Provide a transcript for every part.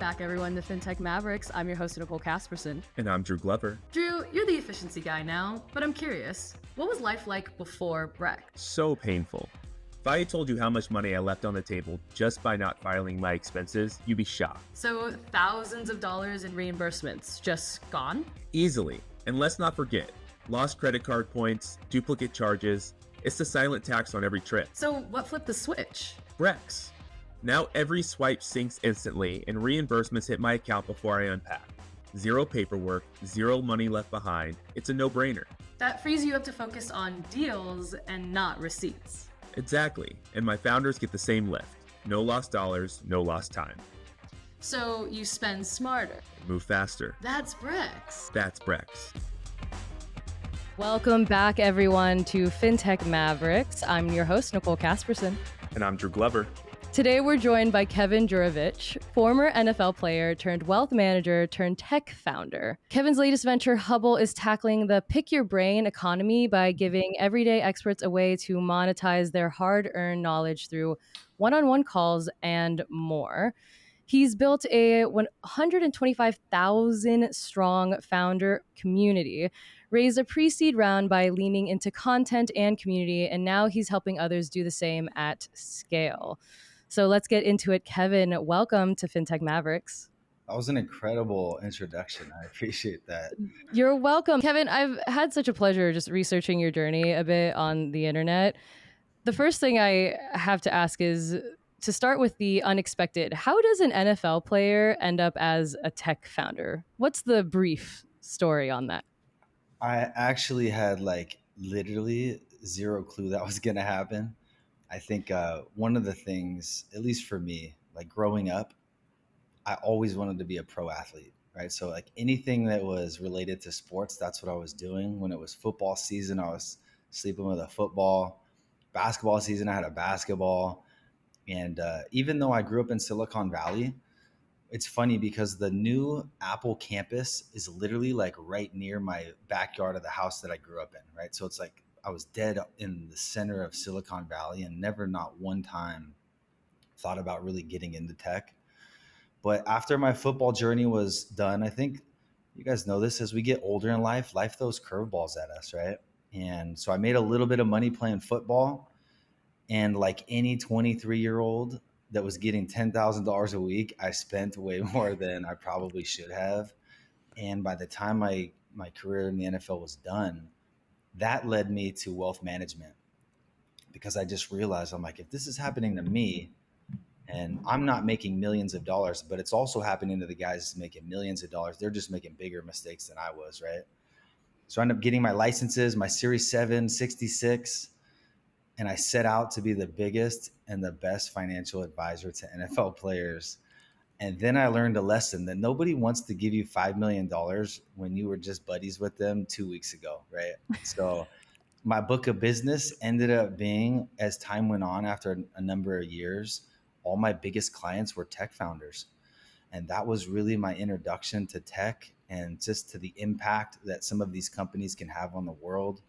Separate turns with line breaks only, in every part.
back, everyone, to Fintech Mavericks. I'm your host, Nicole Casperson.
And I'm Drew Glover.
Drew, you're the efficiency guy now, but I'm curious, what was life like before Breck?
So painful. If I had told you how much money I left on the table just by not filing my expenses, you'd be shocked.
So thousands of dollars in reimbursements just gone?
Easily. And let's not forget, lost credit card points, duplicate charges. It's the silent tax on every trip.
So what flipped the switch?
Brex. Now every swipe syncs instantly and reimbursements hit my account before I unpack. Zero paperwork, zero money left behind. It's a no-brainer.
That frees you up to focus on deals and not receipts.
Exactly. And my founders get the same lift. No lost dollars, no lost time.
So you spend smarter.
Move faster.
That's Brex.
That's Brex.
Welcome back, everyone, to Fintech Mavericks. I'm your host, Nicole Casperson.
And I'm Drew Glover.
Today, we're joined by Kevin Jurovich, former NFL player turned wealth manager turned tech founder. Kevin's latest venture, Hubble, is tackling the pick your brain economy by giving everyday experts a way to monetize their hard-earned knowledge through one-on-one calls and more. He's built a 125,000 strong founder community, raised a pre-seed round by leaning into content and community, and now he's helping others do the same at scale. So let's get into it. Kevin, welcome to Fintech Mavericks.
That was an incredible introduction. I appreciate that.
You're welcome. Kevin, I've had such a pleasure just researching your journey a bit on the internet. The first thing I have to ask is to start with the unexpected. How does an NFL player end up as a tech founder? What's the brief story on that?
I actually had literally zero clue that was going to happen. I think one of the things, at least for me, growing up, I always wanted to be a pro athlete, right? So anything that was related to sports, that's what I was doing. When it was football season, I was sleeping with a football. Basketball season, I had a basketball. And even though I grew up in Silicon Valley, it's funny because the new Apple campus is literally right near my backyard of the house that I grew up in, right? So it's I was dead in the center of Silicon Valley and never, not one time, thought about really getting into tech. But after my football journey was done, I think you guys know this, as we get older in life throws curveballs at us, right? And so I made a little bit of money playing football. And like any 23-year-old that was getting $10,000 a week, I spent way more than I probably should have. And by the time my career in the NFL was done, that led me to wealth management, because I just realized, I'm if this is happening to me and I'm not making millions of dollars, but it's also happening to the guys making millions of dollars, they're just making bigger mistakes than I was, right? So I ended up getting my licenses, my Series 7, 66, and I set out to be the biggest and the best financial advisor to NFL players. And then I learned a lesson that nobody wants to give you $5 million when you were just buddies with them 2 weeks ago, right? So my book of business ended up being, as time went on, after a number of years, all my biggest clients were tech founders. And that was really my introduction to tech and just to the impact that some of these companies can have on the world.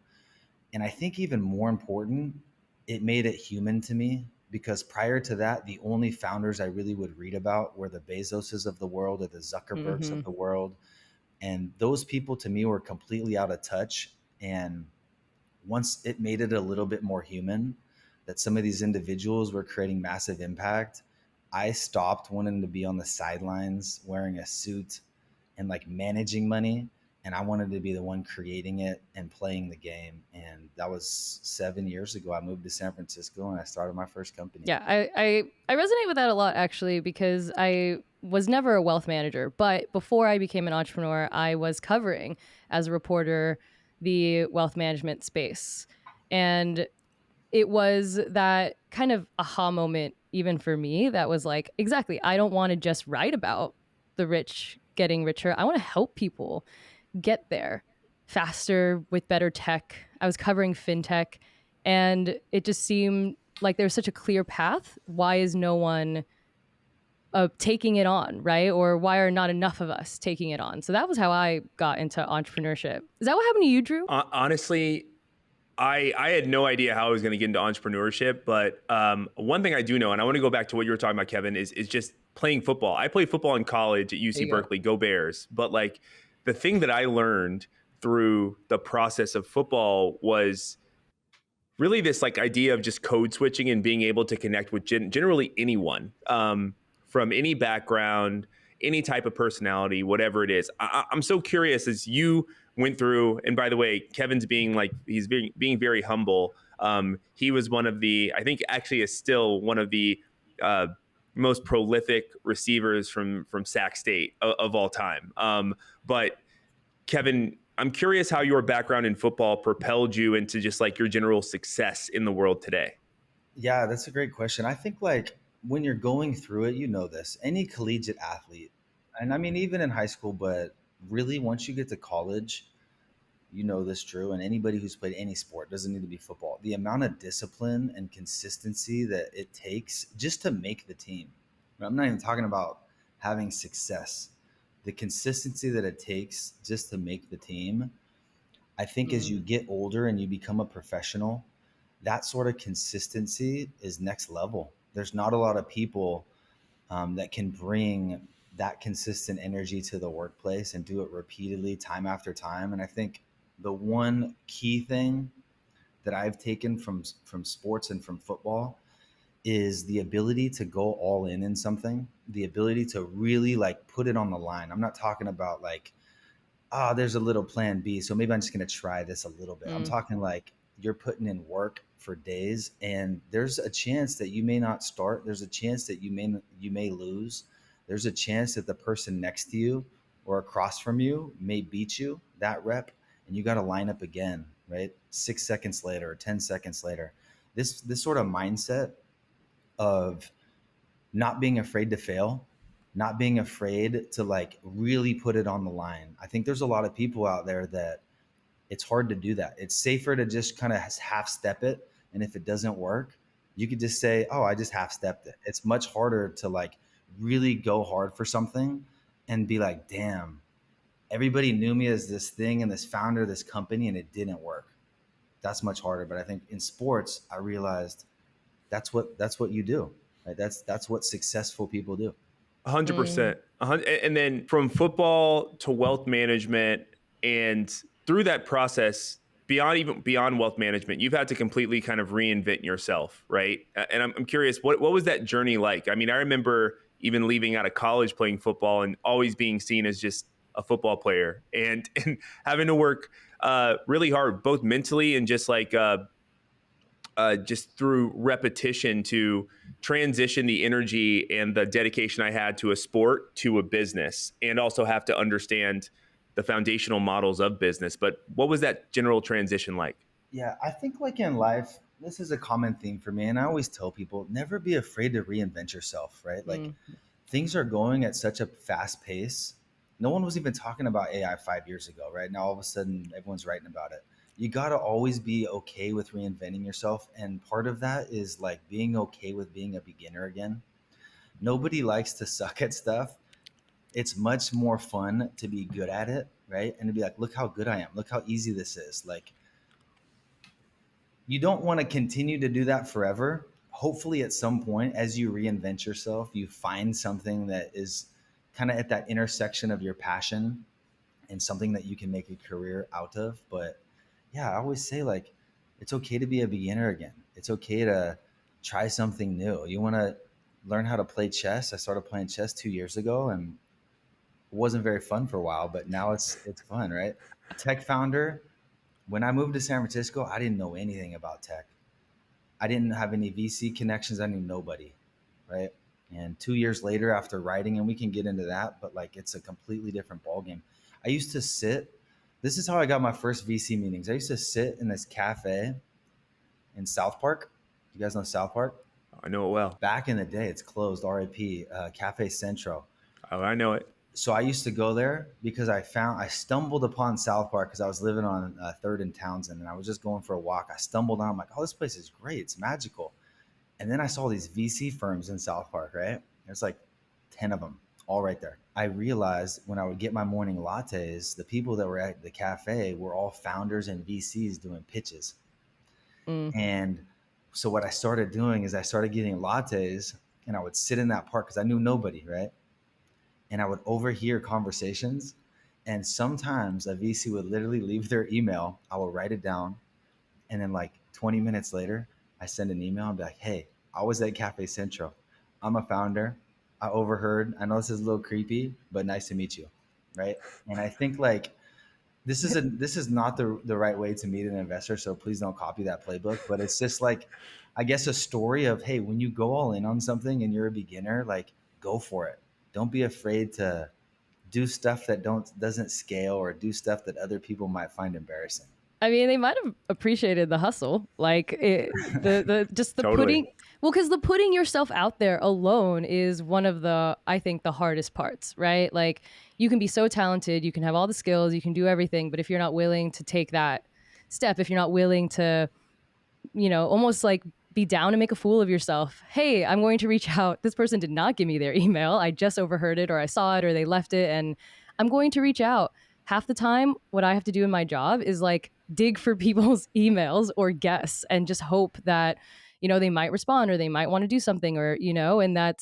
And I think even more important, it made it human to me. Because prior to that, the only founders I really would read about were the Bezoses of the world or the Zuckerbergs of the world. And those people to me were completely out of touch. And once it made it a little bit more human, that some of these individuals were creating massive impact, I stopped wanting to be on the sidelines wearing a suit and managing money. And I wanted to be the one creating it and playing the game. And that was 7 years ago. I moved to San Francisco and I started my first company.
Yeah, I resonate with that a lot, actually, because I was never a wealth manager. But before I became an entrepreneur, I was covering, as a reporter, the wealth management space. And it was that kind of aha moment, even for me, that was exactly, I don't want to just write about the rich getting richer. I want to help people get there faster with better tech. I was covering fintech, and it just seemed like there's such a clear path. Why is no one taking it on, right? Or why are not enough of us taking it on? So that was how I got into entrepreneurship. Is that what happened to you, Drew?
Honestly, I had no idea how I was going to get into entrepreneurship, but one thing I do know, and I want to go back to what you were talking about, Kevin, is just playing football. I played football in college at
There
UC
you go.
Berkeley, go Bears. But like the thing that I learned through the process of football was really this like idea of just code switching and being able to connect with generally anyone from any background, any type of personality, whatever it is. I'm so curious as you went through, and by the way, Kevin's being like, he's being very humble. He was one of the, I think actually is still one of the uh, most prolific receivers from Sac State of all time. But Kevin, I'm curious how your background in football propelled you into just like your general success in the world today.
Yeah, that's a great question. I think like when you're going through it, you know this. Any collegiate athlete, and I mean even in high school, but really once you get to college, you know this, Drew, and anybody who's played any sport, doesn't need to be football. The amount of discipline and consistency that it takes just to make the team. I'm not even talking about having success. The consistency that it takes just to make the team. I think as
Mm.
you get older and you become a professional, that sort of consistency is next level. There's not a lot of people that can bring that consistent energy to the workplace and do it repeatedly, time after time. And I think the one key thing that I've taken from sports and from football is the ability to go all in something, the ability to really like put it on the line. I'm not talking about like, there's a little plan B. So maybe I'm just going to try this a little bit. I'm
Mm.
talking like you're putting in work for days and there's a chance that you may not start. There's a chance that you may lose. There's a chance that the person next to you or across from you may beat you that rep and you got to line up again, right? 6 seconds later or 10 seconds later. This sort of mindset of not being afraid to fail, not being afraid to like really put it on the line. I think there's a lot of people out there that it's hard to do that. It's safer to just kind of half step it. And if it doesn't work, you could just say, oh, I just half stepped it. It's much harder to like really go hard for something and be like, damn, everybody knew me as this thing and this founder, this company, and it didn't work. That's much harder. But I think in sports, I realized that's what you do. Right? That's what successful people do.
Mm.
100%. And then from football to wealth management, and through that process, beyond wealth management, you've had to completely kind of reinvent yourself, right? And I'm curious, what was that journey like? I mean, I remember even leaving out of college playing football and always being seen as just a football player, and having to work really hard, both mentally and just through repetition to transition the energy and the dedication I had to a sport to a business, and also have to understand the foundational models of business. But what was that general transition like?
Yeah, I think like in life, this is a common theme for me. And I always tell people never be afraid to reinvent yourself, right? Like
Mm.
things are going at such a fast pace. No one was even talking about AI 5 years ago, right? Now all of a sudden everyone's writing about it. You got to always be okay with reinventing yourself. And part of that is like being okay with being a beginner again. Nobody likes to suck at stuff. It's much more fun to be good at it, right? And to be like, look how good I am. Look how easy this is. Like, you don't want to continue to do that forever. Hopefully, at some point, as you reinvent yourself, you find something that is kind of at that intersection of your passion and something that you can make a career out of. But yeah, I always say, like, it's okay to be a beginner again. It's okay to try something new. You want to learn how to play chess. I started playing chess 2 years ago and it wasn't very fun for a while, but now it's fun, right? Tech founder. When I moved to San Francisco, I didn't know anything about tech. I didn't have any VC connections. I knew nobody, right? And 2 years later, after writing, and we can get into that, but like it's a completely different ballgame. I used to sit. This is how I got my first VC meetings. I used to sit in this cafe in South Park. You guys know South Park?
I know it well.
Back in the day, it's closed. RIP. Cafe Centro.
Oh, I know it.
So I used to go there because I stumbled upon South Park because I was living on Third and Townsend, and I was just going for a walk. I stumbled on. I'm like, oh, this place is great. It's magical. And then I saw these VC firms in South Park, right? There's like 10 of them, all right there. I realized when I would get my morning lattes, the people that were at the cafe were all founders and VCs doing pitches.
Mm.
And so what I started doing is I started getting lattes and I would sit in that park because I knew nobody, right? And I would overhear conversations. And sometimes a VC would literally leave their email. I will write it down. And then like 20 minutes later, I send an email and be like, hey, I was at Cafe Central. I'm a founder. I overheard. I know this is a little creepy, but nice to meet you. Right. And I think like this is not the right way to meet an investor. So please don't copy that playbook. But it's just like, I guess, a story of, hey, when you go all in on something and you're a beginner, like go for it. Don't be afraid to do stuff that doesn't scale, or do stuff that other people might find embarrassing.
I mean, they might have appreciated the hustle, like the just the
Totally.
putting. Well, because the putting yourself out there alone is one of the, I think, the hardest parts, right? Like you can be so talented, you can have all the skills, you can do everything, but if you're not willing to take that step, if you're not willing to, almost like be down and make a fool of yourself. Hey, I'm going to reach out. This person did not give me their email. I just overheard it, or I saw it, or they left it, and I'm going to reach out. Half the time, what I have to do in my job is like dig for people's emails or guess and just hope that, they might respond or they might want to do something, or, and that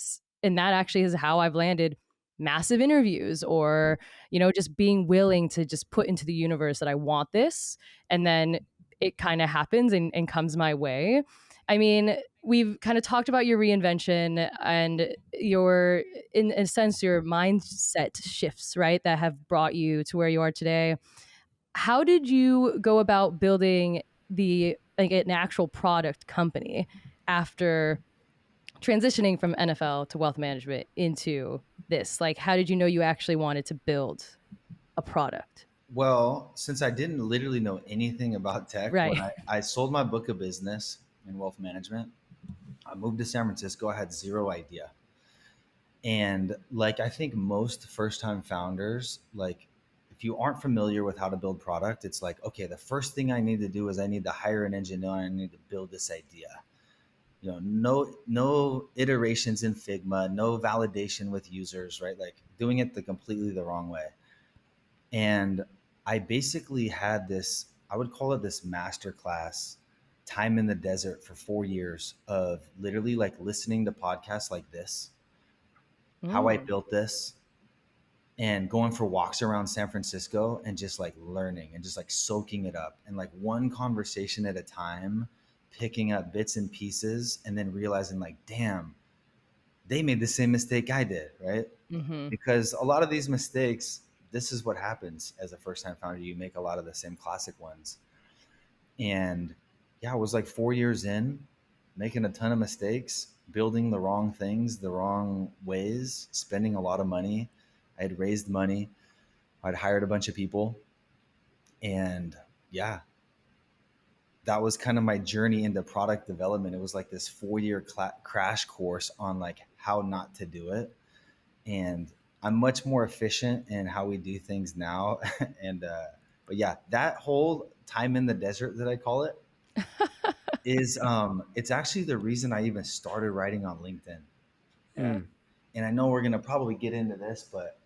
actually is how I've landed massive interviews, or, just being willing to just put into the universe that I want this. And then it kind of happens and comes my way. I mean, we've kind of talked about your reinvention and your, in a sense, your mindset shifts, right? That have brought you to where you are today. How did you go about building like an actual product company after transitioning from NFL to wealth management into this? Like, how did you know you actually wanted to build a product?
Well, since I didn't literally know anything about tech, when
Right.
I sold my book of business in wealth management, I moved to San Francisco. I had zero idea. And like, I think most first time founders, like, if you aren't familiar with how to build product, it's like, okay, the first thing I need to do is I need to hire an engineer. I need to build this idea. No iterations in Figma, no validation with users, right? Like doing it completely the wrong way. And I basically had this, I would call it this masterclass time in the desert for 4 years of literally like listening to podcasts like this, how I
Mm.
built this, and going for walks around San Francisco and just like learning and just like soaking it up, and like one conversation at a time, picking up bits and pieces, and then realizing like, damn, they made the same mistake I did, right?
Hmm.
Because a lot of these mistakes, this is what happens as a first time founder. You make a lot of the same classic ones. And yeah, I was like 4 years in, making a ton of mistakes, building the wrong things the wrong ways, spending a lot of money. I had raised money, I'd hired a bunch of people. And yeah, that was kind of my journey into product development. It was like this 4 year crash course on like how not to do it. And I'm much more efficient in how we do things now. and but yeah, that whole time in the desert that I call it is it's actually the reason I even started writing on LinkedIn.
Yeah.
And I know we're gonna probably get into this, but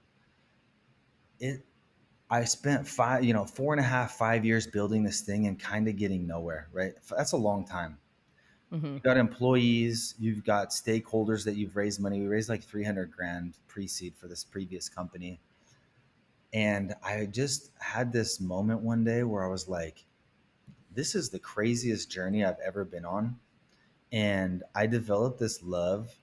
it I spent 4.5, 5 years building this thing and kind of getting nowhere, right? That's a long time.
Hmm.
You've got employees, you've got stakeholders that you've raised money. We raised like 300 grand pre-seed for this previous company. And I just had this moment one day where I was like, this is the craziest journey I've ever been on. And I developed this love,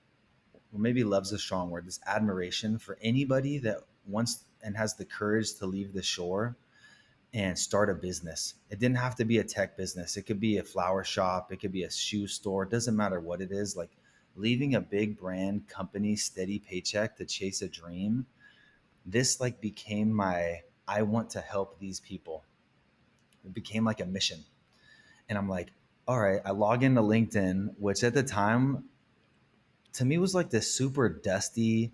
or maybe love's a strong word, this admiration for anybody that wants and has the courage to leave the shore and start a business. It didn't have to be a tech business. It could be a flower shop, it could be a shoe store. It doesn't matter what it is. Like leaving a big brand company, steady paycheck to chase a dream. This like became my, I want to help these people. It became like a mission. And I'm like, all right, I log into LinkedIn, which at the time to me was like this super dusty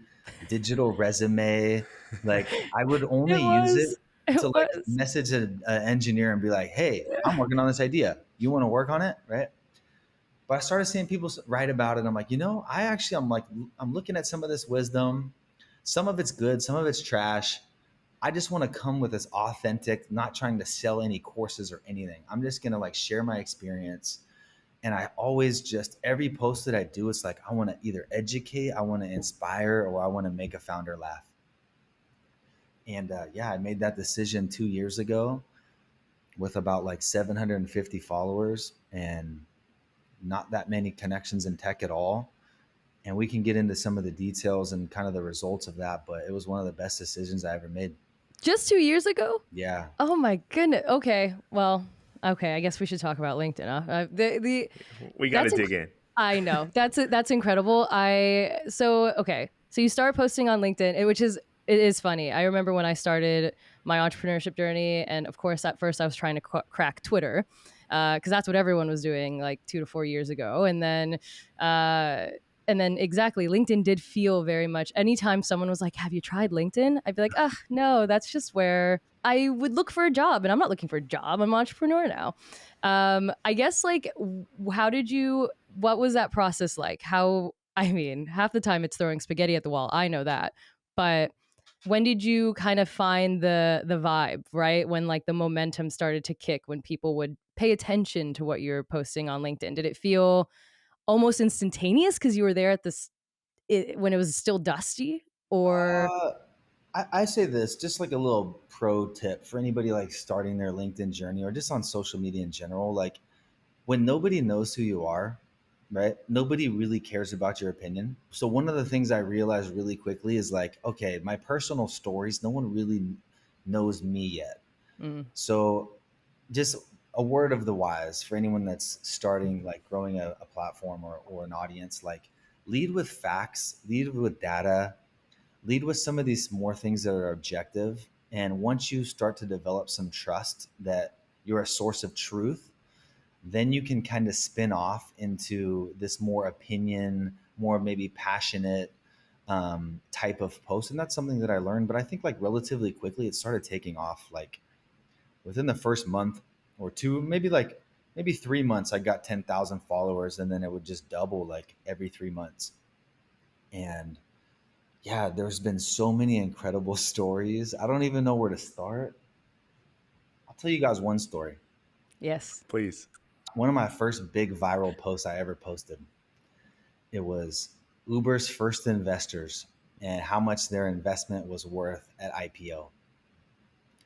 digital resume. Like I would
It
only use it
was. It
to like
was.
message an engineer and be like, hey, I'm working on this idea. You want to work on it? Right. But I started seeing people write about it. I'm like, I'm looking at some of this wisdom. Some of it's good, some of it's trash. I just want to come with this authentic, not trying to sell any courses or anything. I'm just going to like share my experience And I always just, every post that I do, it's like I want to either educate, I want to inspire, or I want to make a founder laugh. And yeah, I made that decision 2 years ago with about like 750 followers and not that many connections in tech at all. And we can get into some of the details and kind of the results of that, but it was one of the best decisions I ever made.
Just 2 years ago?
Yeah.
Oh my goodness. Okay. Well, okay. I guess we should talk about LinkedIn. Huh? The
We got to
that's
dig in.
I know that's incredible. Okay. So you start posting on LinkedIn, it is funny. I remember when I started my entrepreneurship journey, and of course, at first I was trying to crack Twitter, because that's what everyone was doing like 2 to 4 years ago, and then exactly, LinkedIn did feel very much. Anytime someone was like, "Have you tried LinkedIn?" I'd be like, "Ah, no, that's just where I would look for a job, and I'm not looking for a job. I'm an entrepreneur now." I guess like, how did you? What was that process like? I mean, half the time it's throwing spaghetti at the wall. I know that, but when did you kind of find the vibe, right? When like the momentum started to kick, when people would pay attention to what you're posting on LinkedIn? Did it feel almost instantaneous because you were there when it was still dusty, or
Uh, I say this just like a little pro tip for anybody like starting their LinkedIn journey or just on social media in general. Like when nobody knows who you are, right? Nobody really cares about your opinion. So one of the things I realized really quickly is like, okay, my personal stories, no one really knows me yet.
mm,
So just a word of the wise for anyone that's starting like growing a platform or an audience, like lead with facts, lead with data, lead with some of these more things that are objective. And once you start to develop some trust that you're a source of truth, then you can kind of spin off into this more opinion, more maybe passionate type of post. And that's something that I learned, but I think like relatively quickly it started taking off. Like within the first month or two, maybe 3 months, I got 10,000 followers, and then it would just double like every 3 months. And yeah, there's been so many incredible stories. I don't even know where to start. I'll tell you guys one story.
yes.
Please.
One of my first big viral posts I ever posted, it was Uber's first investors and how much their investment was worth at IPO.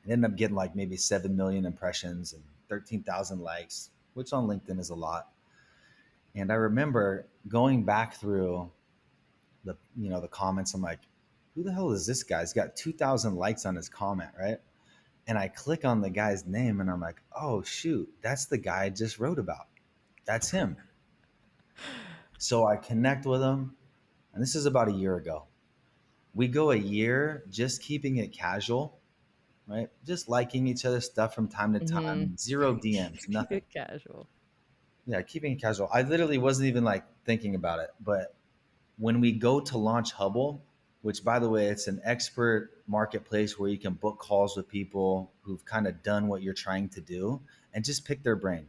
It ended up getting like maybe 7 million impressions and 13,000 likes, which on LinkedIn is a lot. And I remember going back through the comments. I'm like, who the hell is this guy? He's got 2,000 likes on his comment, right? And I click on the guy's name and I'm like, oh shoot, that's the guy I just wrote about. That's him. So I connect with him, and this is about a year ago. We go a year just keeping it casual, right? Just liking each other's stuff from time to
Mm-hmm.
time, zero DMs,
Keep
nothing.
it casual.
Yeah, keeping it casual. I literally wasn't even like thinking about it. But when we go to launch Hubble, which by the way, it's an expert marketplace where you can book calls with people who've kind of done what you're trying to do and just pick their brain.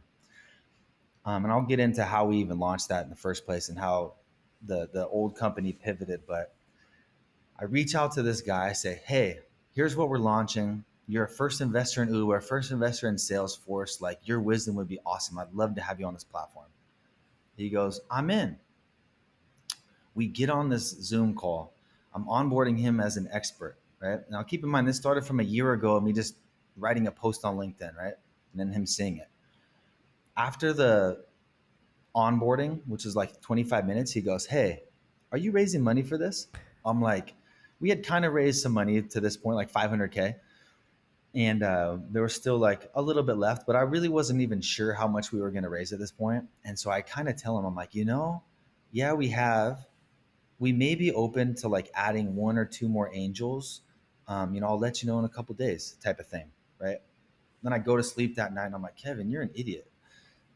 And I'll get into how we even launched that in the first place and how the old company pivoted. But I reach out to this guy, I say, hey, here's what we're launching. You're a first investor in Uber, first investor in Salesforce. Like your wisdom would be awesome. I'd love to have you on this platform. He goes, I'm in. We get on this Zoom call. I'm onboarding him as an expert, right? Now keep in mind, this started from a year ago of me just writing a post on LinkedIn, right? And then him seeing it. After the onboarding, which is like 25 minutes, he goes, hey, are you raising money for this? I'm like, we had kind of raised some money to this point, like 500K. And there was still like a little bit left, but I really wasn't even sure how much we were going to raise at this point. And so I kind of tell him, I'm like, yeah, we may be open to like adding one or two more angels. I'll let you know in a couple days type of thing. Right. Then I go to sleep that night and I'm like, Kevin, you're an idiot.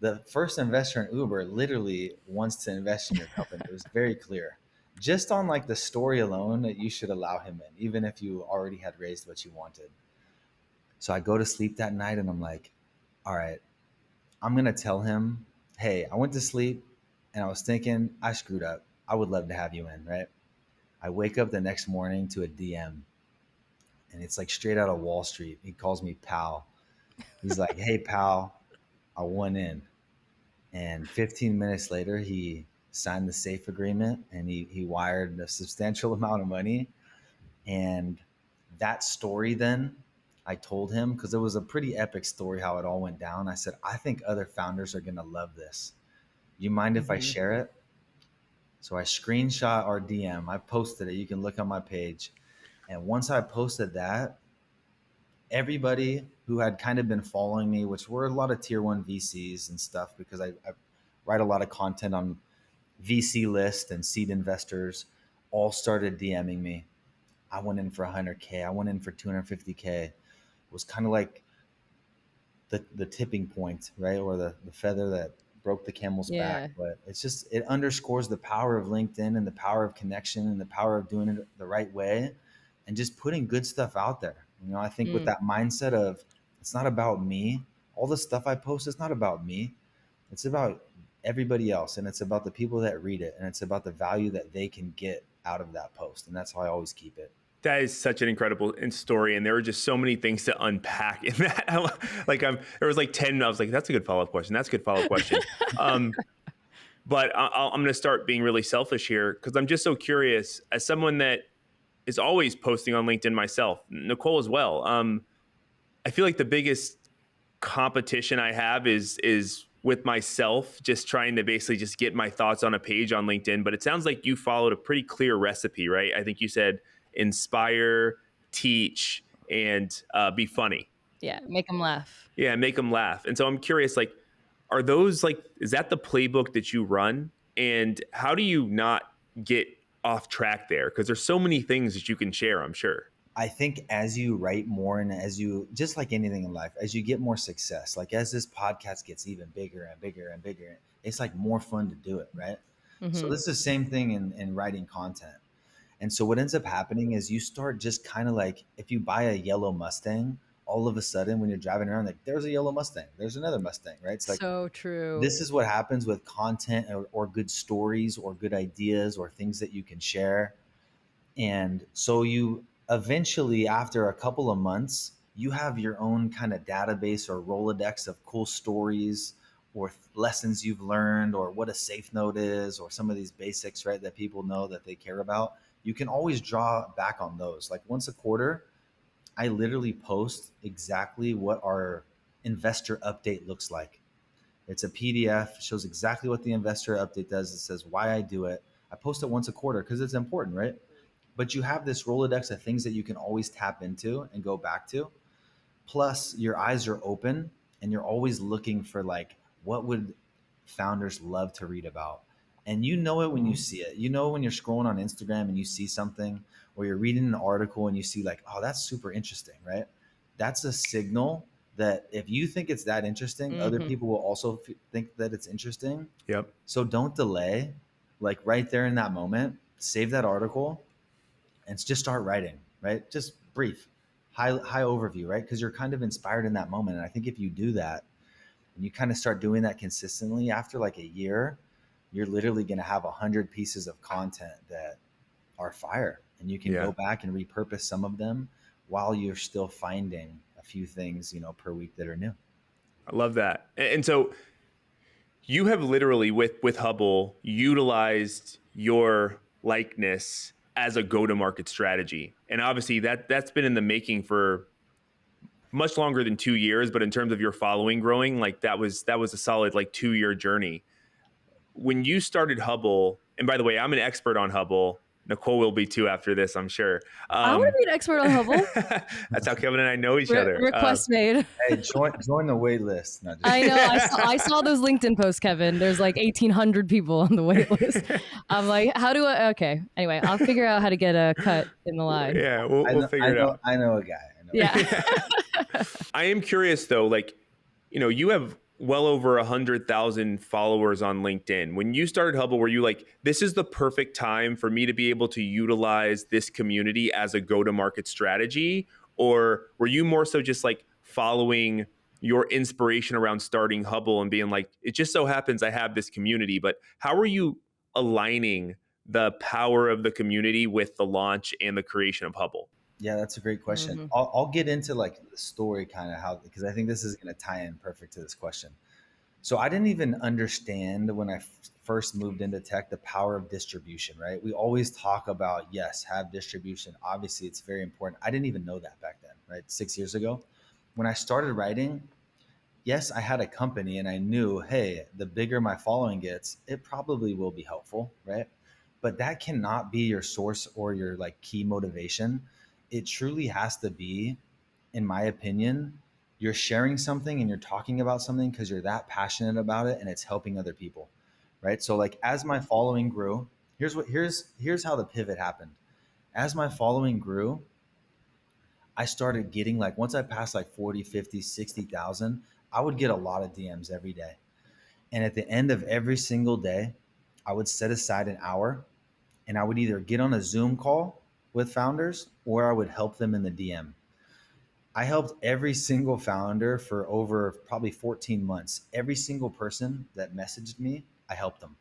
The first investor in Uber literally wants to invest in your company. It was very clear. Just on like the story alone that you should allow him in, even if you already had raised what you wanted. So I go to sleep that night and I'm like, all right, I'm going to tell him, hey, I went to sleep and I was thinking I screwed up. I would love to have you in, right? I wake up the next morning to a DM and it's like straight out of Wall Street. He calls me pal. He's like, hey, pal, I went in. And 15 minutes later, he signed the safe agreement and he wired a substantial amount of money. And that story, then I told him, because it was a pretty epic story how it all went down. I said, I think other founders are going to love this. You mind if I
Hmm.
share it? So I screenshot our DM. I posted it. You can look on my page. And once I posted that, everybody who had kind of been following me, which were a lot of tier one VCs and stuff, because I write a lot of content on VC list and seed investors, all started DMing me. I went in for 100K. I went in for 250K. It was kind of like the tipping point, right? Or the feather that broke the camel's back.
Yeah.
But it's just, it underscores the power of LinkedIn and the power of connection and the power of doing it the right way and just putting good stuff out there. You know, I think with
Mm.
that mindset of it's not about me, all the stuff I post is not about me. It's about everybody else and it's about the people that read it and it's about the value that they can get out of that post. And that's how I always keep it.
That is such an incredible story, and there were just so many things to unpack in that. There was like 10. I was like, "That's a good follow up question. That's a good follow up question." But I'm going to start being really selfish here because I'm just so curious. As someone that is always posting on LinkedIn myself, Nicole as well. I feel like the biggest competition I have is with myself, just trying to basically just get my thoughts on a page on LinkedIn. But it sounds like you followed a pretty clear recipe, right? I think you said inspire, teach, and be funny.
Yeah, make them laugh.
Yeah, make them laugh. And so I'm curious, like, are those like, is that the playbook that you run? And how do you not get off track there? Because there's so many things that you can share, I'm sure.
I think as you write more and as you, just like anything in life, as you get more success, like as this podcast gets even bigger and bigger and bigger, it's like more fun to do it, right? So
Hmm.
this is the same thing in writing content. And so what ends up happening is you start just kind of like, if you buy a yellow Mustang, all of a sudden when you're driving around, like there's a yellow Mustang, there's another Mustang, right? It's like
So true.
this is what happens with content or good stories or good ideas or things that you can share. And so you eventually, after a couple of months, you have your own kind of database or Rolodex of cool stories or lessons you've learned or what a safe note is or some of these basics, right, that people know that they care about. You can always draw back on those. Like once a quarter, I literally post exactly what our investor update looks like. It's a PDF, shows exactly what the investor update does. It says why I do it. I post it once a quarter because it's important, right? But you have this Rolodex of things that you can always tap into and go back to. Plus, your eyes are open and you're always looking for like, what would founders love to read about? And you know it when you see it. You know when you're scrolling on Instagram and you see something, or you're reading an article and you see like, oh, that's super interesting, right? That's a signal that if you think it's that interesting, other
Hmm.
people will also think that it's interesting.
Yep.
So don't delay. Like right there in that moment, save that article and just start writing, right? Just brief, high overview, right? Because you're kind of inspired in that moment. And I think if you do that and you kind of start doing that consistently after like a year, you're literally going to have 100 pieces of content that are fire and you can
Yeah.
go back and repurpose some of them while you're still finding a few things, you know, per week that are new.
I love that. And so you have literally with Hubble utilized your likeness as a go-to-market strategy. And obviously that's been in the making for much longer than 2 years, but in terms of your following growing, like that was a solid like 2 year journey. When you started Hubble, and by the way, I'm an expert on Hubble. Nicole will be too after this, I'm sure.
I want to be an expert on Hubble.
That's how Kevin and I know each other.
Request made.
Hey, join the wait list. Not just
I know. I saw those LinkedIn posts, Kevin. There's like 1,800 people on the wait list. I'm like, how do I? Okay. Anyway, I'll figure out how to get a cut in the line.
Yeah, we'll figure it out.
I know a guy. I know.
Yeah.
I am curious though, like, you have well over 100,000 followers on LinkedIn. When you started Hubble, were you like, this is the perfect time for me to be able to utilize this community as a go-to-market strategy? Or were you more so just like following your inspiration around starting Hubble and being like, it just so happens I have this community, but how are you aligning the power of the community with the launch and the creation of Hubble?
Yeah, that's a great question.
Hmm.
I'll get into like the story kind of how, because I think this is going to tie in perfect to this question. So I didn't even understand when I first moved into tech the power of distribution, right? We always talk about, yes, have distribution. Obviously, it's very important. I didn't even know that back then, right? 6 years ago. When I started writing, yes, I had a company and I knew, hey, the bigger my following gets, it probably will be helpful, right? But that cannot be your source or your like key motivation. It truly has to be, in my opinion, you're sharing something and you're talking about something because you're that passionate about it and it's helping other people, right? So like as my following grew, here's how the pivot happened. As my following grew, I started getting like once I passed like 40, 50, 60,000, I would get a lot of DMs every day. And at the end of every single day, I would set aside an hour and I would either get on a Zoom call with founders or I would help them in the DM. I helped every single founder for over probably 14 months. Every single person that messaged me, I helped them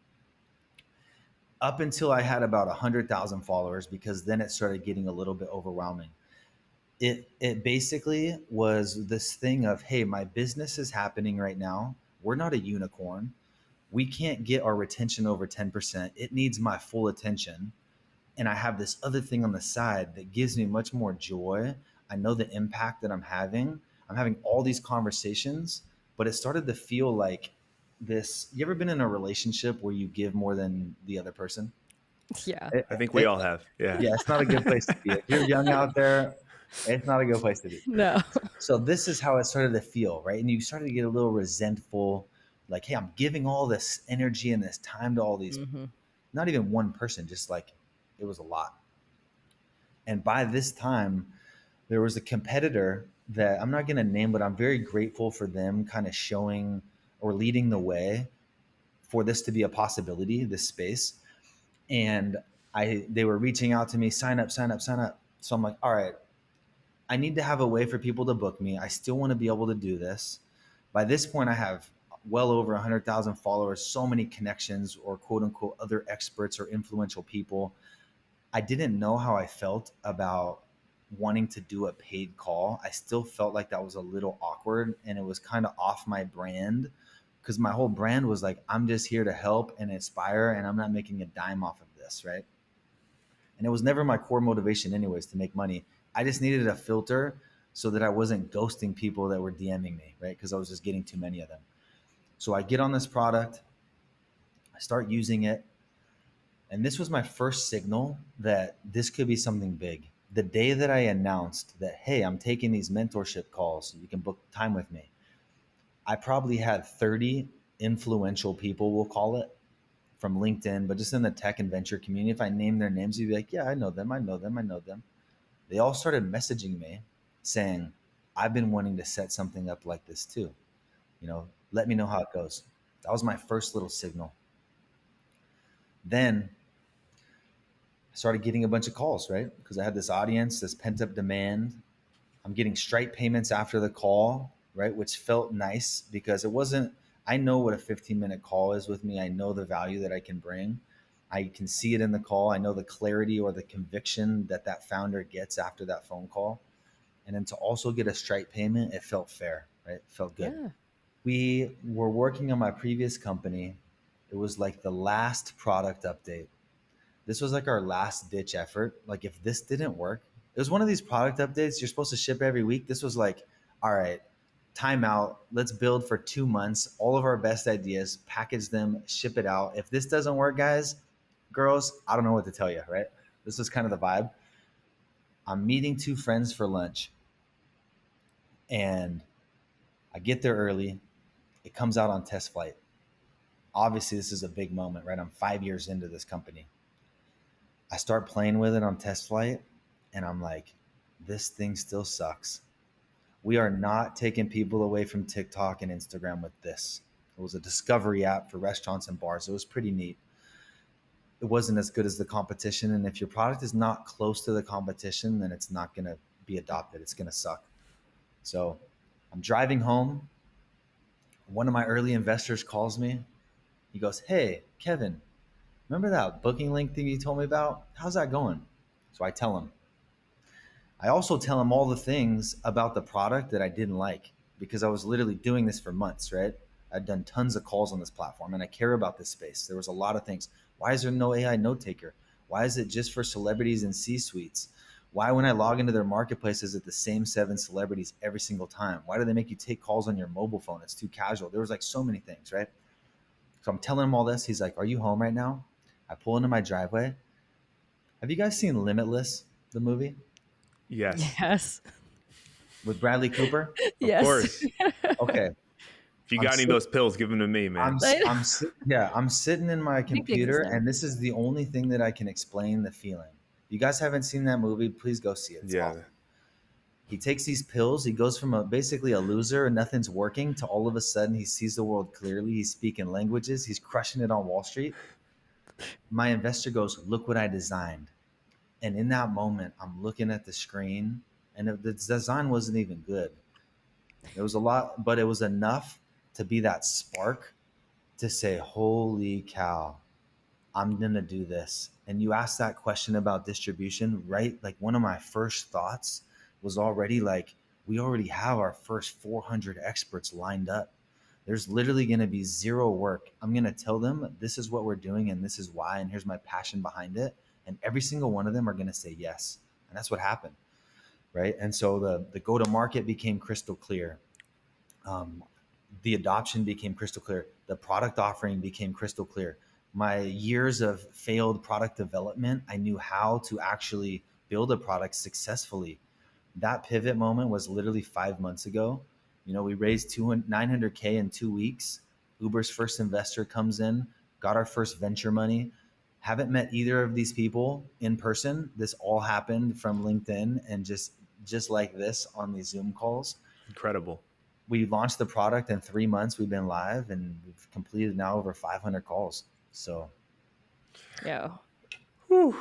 up until I had about 100,000 followers, because then it started getting a little bit overwhelming. It basically was this thing of, hey, my business is happening right now. We're not a unicorn. We can't get our retention over 10%. It needs my full attention. And I have this other thing on the side that gives me much more joy. I know the impact that I'm having. I'm having all these conversations, but it started to feel like this. You ever been in a relationship where you give more than the other person?
Yeah.
It,
I think we
it,
all have. Yeah.
yeah, it's not a good place to be. If you're young out there, it's not a good place to be.
No.
So this is how it started to feel, right? And you started to get a little resentful, like, hey, I'm giving all this energy and this time to all these,
Hmm.
not even one person, just like it was a lot. And by this time, there was a competitor that I'm not going to name, but I'm very grateful for them kind of showing or leading the way for this to be a possibility, this space. And they were reaching out to me, sign up, sign up, sign up. So I'm like, all right, I need to have a way for people to book me. I still want to be able to do this. By this point, I have well over 100,000 followers, so many connections or quote unquote other experts or influential people. I didn't know how I felt about wanting to do a paid call. I still felt like that was a little awkward and it was kind of off my brand, because my whole brand was like, I'm just here to help and inspire and I'm not making a dime off of this, right? And it was never my core motivation, anyways, to make money. I just needed a filter so that I wasn't ghosting people that were DMing me, right? Because I was just getting too many of them. So I get on this product, I start using it. And this was my first signal that this could be something big. The day that I announced that, hey, I'm taking these mentorship calls, you can book time with me, I probably had 30 influential people, we'll call it, from LinkedIn, but just in the tech and venture community. If I name their names, you'd be like, yeah, I know them, I know them, I know them. They all started messaging me saying, I've been wanting to set something up like this too. Let me know how it goes. That was my first little signal. Then I started getting a bunch of calls, right? Because I had this audience, this pent up demand. I'm getting Stripe payments after the call, right? Which felt nice because it wasn't, I know what a 15-minute call is with me. I know the value that I can bring. I can see it in the call. I know the clarity or the conviction that that founder gets after that phone call. And then to also get a Stripe payment, it felt fair, right? It felt good.
Yeah.
We were working on my previous company. It was like the last product update. This was like our last ditch effort. Like if this didn't work, it was one of these product updates you're supposed to ship every week. This was like, all right, time out. Let's build for 2 months, all of our best ideas, package them, ship it out. If this doesn't work, guys, girls, I don't know what to tell you, right? This was kind of the vibe. I'm meeting two friends for lunch and I get there early. It comes out on test flight. Obviously, this is a big moment, right? I'm 5 years into this company. I start playing with it on test flight and I'm like, this thing still sucks. We are not taking people away from TikTok and Instagram with this. It was a discovery app for restaurants and bars. It was pretty neat. It wasn't as good as the competition. And if your product is not close to the competition, then it's not going to be adopted. It's going to suck. So I'm driving home. One of my early investors calls me. He goes, hey, Kevin, remember that booking link thing you told me about? How's that going? So I tell him. I also tell him all the things about the product that I didn't like because I was literally doing this for months, right? I'd done tons of calls on this platform, and I care about this space. There was a lot of things. Why is there no AI note taker? Why is it just for celebrities and C-suites? Why, when I log into their marketplace, is it the same 7 celebrities every single time? Why do they make you take calls on your mobile phone? It's too casual. There was like so many things, right? So I'm telling him all this. He's like, "Are you home right now?" I pull into my driveway. Have you guys seen Limitless, the movie
Yes,
Yes.
with Bradley Cooper?
of
Yes.
course.
Okay,
If you
I'm
got any of
sit-
those pills, give them to me, man.
I
I'm sitting in my
think they exist
computer,
now.
and this is the only thing that I can explain the feeling. You guys haven't seen that movie? Please go see it. It's
Yeah,
awesome. He takes these pills. He goes from basically a loser and nothing's working to all of a sudden he sees the world clearly. He's speaking languages. He's crushing it on Wall Street. My investor goes, "Look what I designed." And in that moment, I'm looking at the screen, and the design wasn't even good. It was a lot, but it was enough to be that spark to say, "Holy cow, I'm going to do this." And you asked that question about distribution, right? Like one of my first thoughts was already like, we already have our first 400 experts lined up. There's literally going to be zero work. I'm going to tell them this is what we're doing and this is why, and here's my passion behind it. And every single one of them are going to say yes. And that's what happened, right? And so the go to market became crystal clear. Um, the adoption became crystal clear. The product offering became crystal clear. My years of failed product development, I knew how to actually build a product successfully. That pivot moment was literally 5 months ago. You know, we raised 900K in 2 weeks. Uber's first investor comes in, got our first venture money. Haven't met either of these people in person. This all happened from LinkedIn and just like this on these Zoom calls.
incredible.
We launched the product in 3 months. We've been live and we've completed now over 500 calls. So
Yeah.
Whew.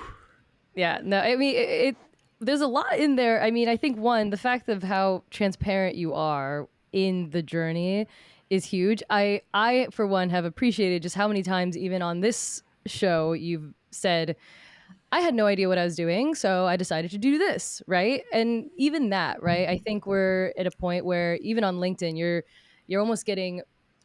Yeah. No, I mean, there's a lot in there. I mean, I think one, the fact of how transparent you are in the journey is huge. I for one have appreciated just how many times even on this show you've said, I had no idea what I was doing, so I decided to do this, right? And even that, right? I think we're at a point where even on LinkedIn, you're almost getting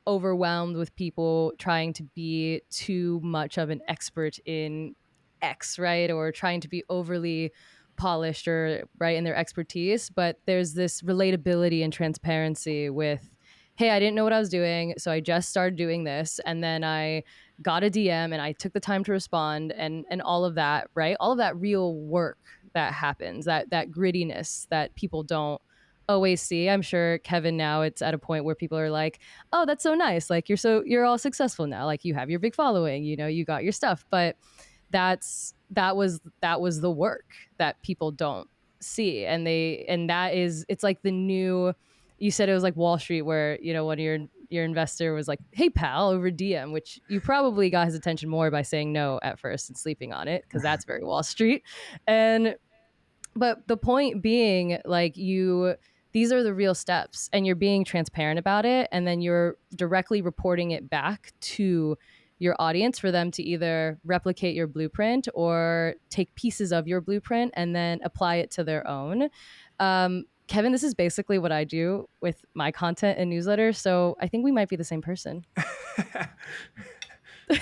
overwhelmed with people trying to be too much of an expert in X, right? Or trying to be overly polished or right in their expertise, but there's this relatability and transparency with, hey, I didn't know what I was doing, so I just started doing this, and then I got a DM and I took the time to respond, and all of that, right? All of that real work that happens, that grittiness that people don't always see. I'm sure Kevin now it's at a point where people are like, "Oh, that's so nice. Like you're all successful now. Like you have your big following, you know, you got your stuff." But that was the work that people don't see, and that is, it's like the new, you said it was like Wall Street where, you know, one of your investor was like, "Hey pal," over DM, which you probably got his attention more by saying no at first and sleeping on it because that's very Wall Street. And but the point being, like, these are the real steps and you're being transparent about it, and then you're directly reporting it back to your audience for them to either replicate your blueprint or take pieces of your blueprint and then apply it to their own. Kevin, this is basically what I do with my content and newsletters, so I think we might be the same person.
I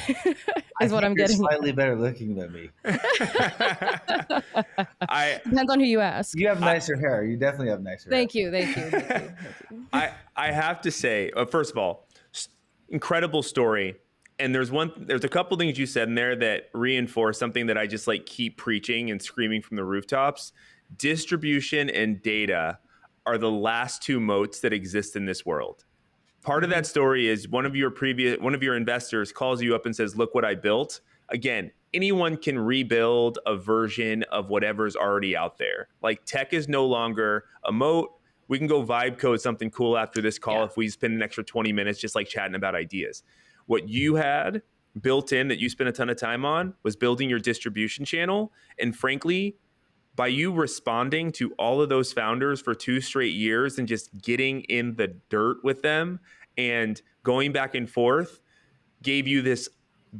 Is what
think
I'm
you're
getting
slightly better looking than me.
I
depends on who you ask.
You have
I
nicer hair. You definitely have nicer hair.
Thank you, thank you, thank you, thank you.
I have to say, first of all, incredible story. And there's a couple things you said in there that reinforce something that I just like keep preaching and screaming from the rooftops. Distribution and data are the last two moats that exist in this world. Part of
Mhm.
that story is one of your investors calls you up and says, "Look what I built." Again, anyone can rebuild a version of whatever's already out there. Like tech is no longer a moat. We can go vibe code something cool after this call
Yeah.
if we spend an extra 20 minutes just like chatting about ideas. What you had built in that you spent a ton of time on was building your distribution channel. And frankly, by you responding to all of those founders for 2 straight years and just getting in the dirt with them and going back and forth gave you this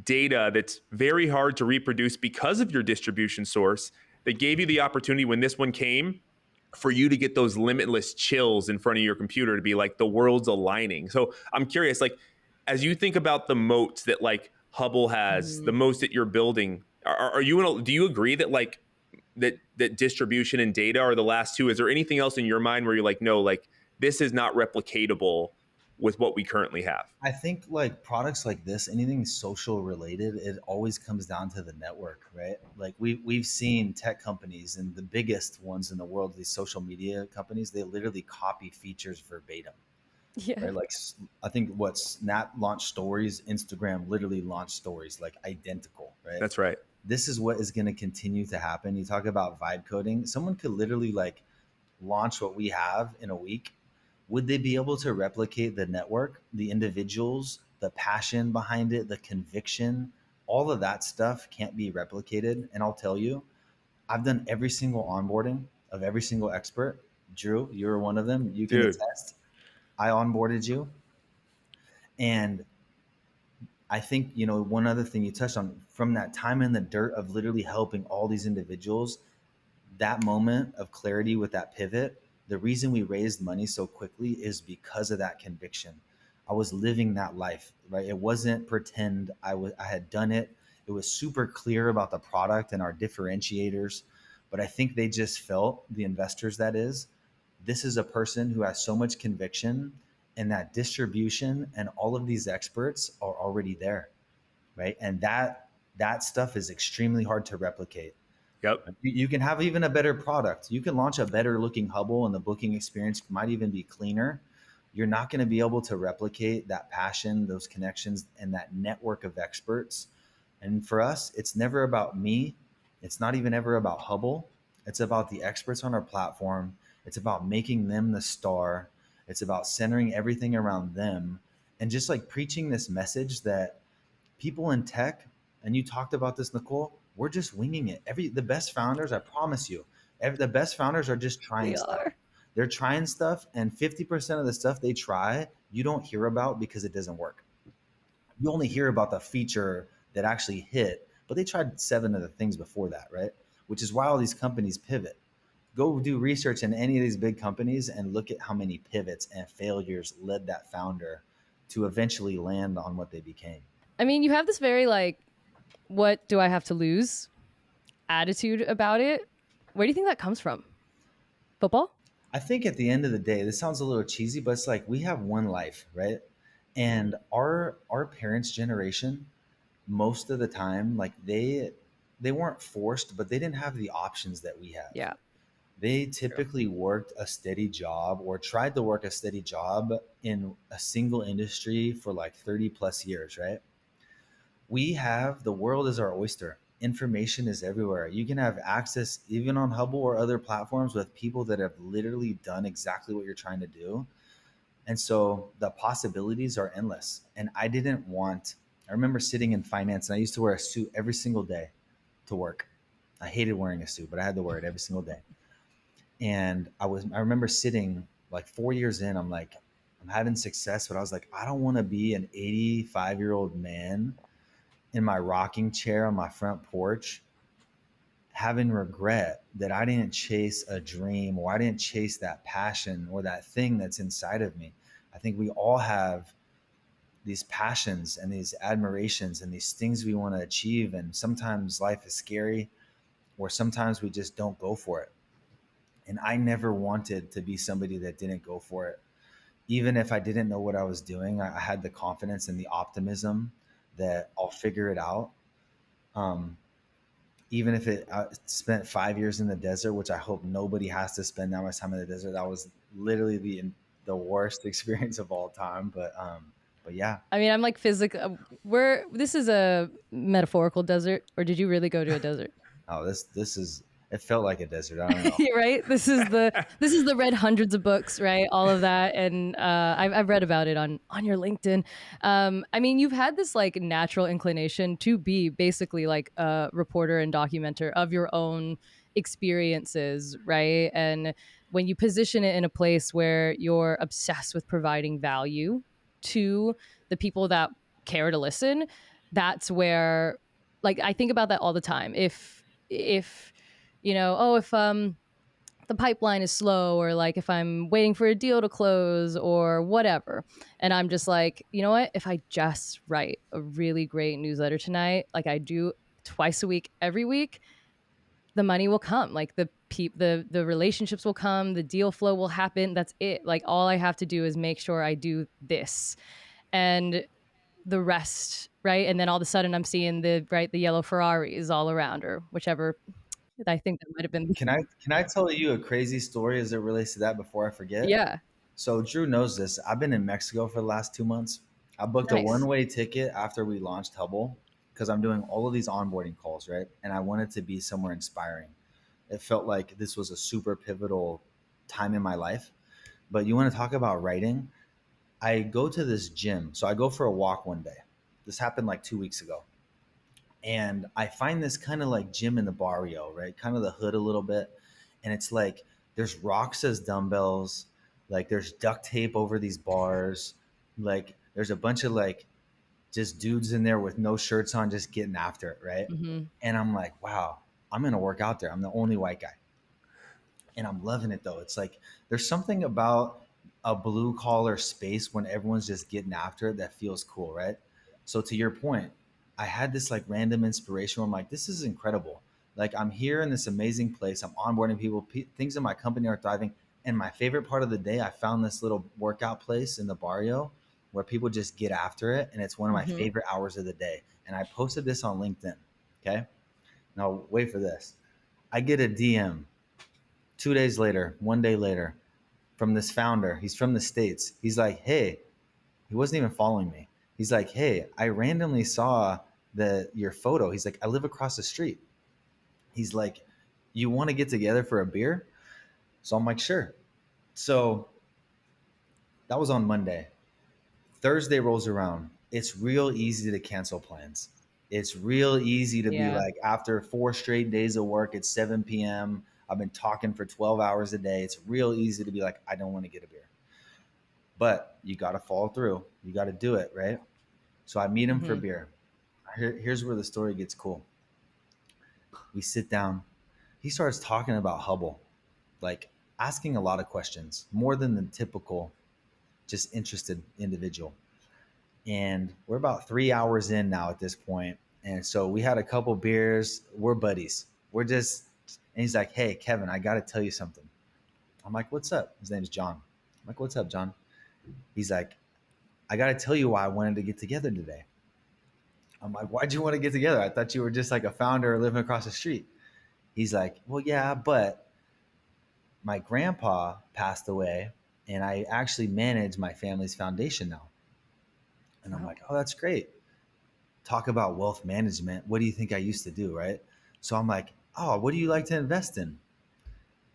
data that's very hard to reproduce because of your distribution source, that gave you the opportunity when this one came for you to get those limitless chills in front of your computer to be like the world's aligning. So I'm curious, like, as you think about the moats that like Hubble has, the
Mhm.
moats that you're building, are you in do you agree that like that distribution and data are the last two? Is there anything else in your mind where you're like, no, like this is not replicatable with what we currently have?
I think like products like this, anything social related, it always comes down to the network, right? Like we've seen tech companies and the biggest ones in the world, these social media companies, they literally copy features verbatim,
Yeah.
right? Like I think what Snap launched stories, Instagram literally launched stories like identical, right?
That's right.
This is what is going to continue to happen. You talk about vibe coding, someone could literally like launch what we have in a week. Would they be able to replicate the network, the individuals, the passion behind it, the conviction? All of that stuff can't be replicated. And I'll tell you, I've done every single onboarding of every single expert. Drew, you're one of them. You can
Dude.
attest. I onboarded you. And I think, one other thing you touched on from that time in the dirt of literally helping all these individuals, that moment of clarity with that pivot, the reason we raised money so quickly is because of that conviction. I was living that life, right? It wasn't pretend. I had done it. It was super clear about the product and our differentiators. But I think they just felt, the investors that is, this is a person who has so much conviction, and that distribution and all of these experts are already there, right? And that stuff is extremely hard to replicate.
Yep.
You can have even a better product. You can launch a better looking Hubble, and the booking experience might even be cleaner. You're not going to be able to replicate that passion, those connections, and that network of experts. And for us, it's never about me. It's not even ever about Hubble. It's about the experts on our platform. It's about making them the star. It's about centering everything around them and just like preaching this message that people in tech, and you talked about this, Nicole, we're just winging it. The best founders, I promise you, the best founders are just
They
trying stuff.
are.
They're trying stuff, and 50% of the stuff they try, you don't hear about because it doesn't work. You only hear about the feature that actually hit, but they tried seven of the things before that, right? Which is why all these companies pivot. Go do research in any of these big companies and look at how many pivots and failures led that founder to eventually land on what they became.
I mean, you have this very like, what do I have to lose attitude about it. Where do you think that comes from? Football?
I think at the end of the day, this sounds a little cheesy, but it's like we have one life, right? And our parents' generation, most of the time, like they weren't forced, but they didn't have the options that we have.
Yeah.
They
True.
typically worked a steady job or tried to work a steady job in a single industry for like 30 plus years, right? We have, the world is our oyster. Information is everywhere. You can have access even on Hubble or other platforms with people that have literally done exactly what you're trying to do. And so the possibilities are endless. And I remember sitting in finance and I used to wear a suit every single day to work. I hated wearing a suit, but I had to wear it every single day. And I remember sitting like 4 years in, I'm like, I'm having success, but I was like, I don't want to be an 85-year-old man in my rocking chair on my front porch having regret that I didn't chase a dream or I didn't chase that passion or that thing that's inside of me. I think we all have these passions and these admirations and these things we want to achieve. And sometimes life is scary, or sometimes we just don't go for it. And I never wanted to be somebody that didn't go for it. Even if I didn't know what I was doing, I had the confidence and the optimism that I'll figure it out. Um, Even if I spent 5 years in the desert, which I hope nobody has to spend that much time in the desert. That was literally the worst experience of all time. But yeah.
I mean, I'm like physical. We're this is a metaphorical desert, or did you really go to a desert?
Oh, this is, it felt like a desert. I don't know.
Right. This is the read hundreds of books, right? All of that, and I've read about it on your LinkedIn. I mean, you've had this like natural inclination to be basically like a reporter and documenter of your own experiences, right? And when you position it in a place where you're obsessed with providing value to the people that care to listen, that's where, like, I think about that all the time. If if the pipeline is slow, or like if I'm waiting for a deal to close or whatever. And I'm just like, you know what? If I just write a really great newsletter tonight, like I do twice a week, every week, the money will come. Like the relationships will come, the deal flow will happen. That's it. Like all I have to do is make sure I do this. And the rest, right? And then all of a sudden I'm seeing the yellow Ferraris all around, or whichever. I think that might have been.
Can I tell you a crazy story as it relates to that before I forget?
Yeah.
So Drew knows this. I've been in Mexico for the last 2 months. I booked a
Nice.
one-way ticket after we launched Hubble because I'm doing all of these onboarding calls, right? And I wanted to be somewhere inspiring. It felt like this was a super pivotal time in my life. But you want to talk about writing? I go to this gym. So I go for a walk one day. This happened like 2 weeks ago. And I find this kind of like gym in the barrio, right? Kind of the hood a little bit. And it's like there's rocks as dumbbells, like there's duct tape over these bars, like there's a bunch of like just dudes in there with no shirts on, just getting after it, right?
Hmm.
And I'm like, wow, I'm gonna work out there. I'm the only white guy and I'm loving it though. It's like there's something about a blue collar space when everyone's just getting after it that feels cool, right? So to your point, I had this like random inspiration where I'm like, this is incredible. Like I'm here in this amazing place. I'm onboarding people. Things in my company are thriving. And my favorite part of the day, I found this little workout place in the barrio where people just get after it, and it's one of my
Hmm.
favorite hours of the day. And I posted this on LinkedIn. Okay, now wait for this. I get a DM 2 days later, one day later, from this founder. He's from the States. He's like, hey, he wasn't even following me. He's like, hey, I randomly saw your photo. He's like, I live across the street. He's like, you want to get together for a beer? So I'm like, sure. So that was on Monday. Thursday rolls around. It's real easy to cancel plans. It's real easy to be
Yeah.
like, after 4 straight days of work, it's 7 p.m. I've been talking for 12 hours a day. It's real easy to be like, I don't want to get a beer. But you got to follow through. You got to do it, right? So I meet him for
Hmm.
beer. Here's where the story gets cool. We sit down. He starts talking about Hubble, like asking a lot of questions, more than the typical just interested individual. And we're about 3 hours in now at this point. And so we had a couple beers. We're buddies. And he's like, hey, Kevin, I got to tell you something. I'm like, what's up? His name's John. I'm like, what's up, John? He's like, I got to tell you why I wanted to get together today. I'm like, why'd you want to get together? I thought you were just like a founder living across the street. He's like, well, yeah, but my grandpa passed away and I actually manage my family's foundation now. And I'm
Oh.
like, oh, that's great. Talk about wealth management. What do you think I used to do? Right. So I'm like, oh, what do you like to invest in?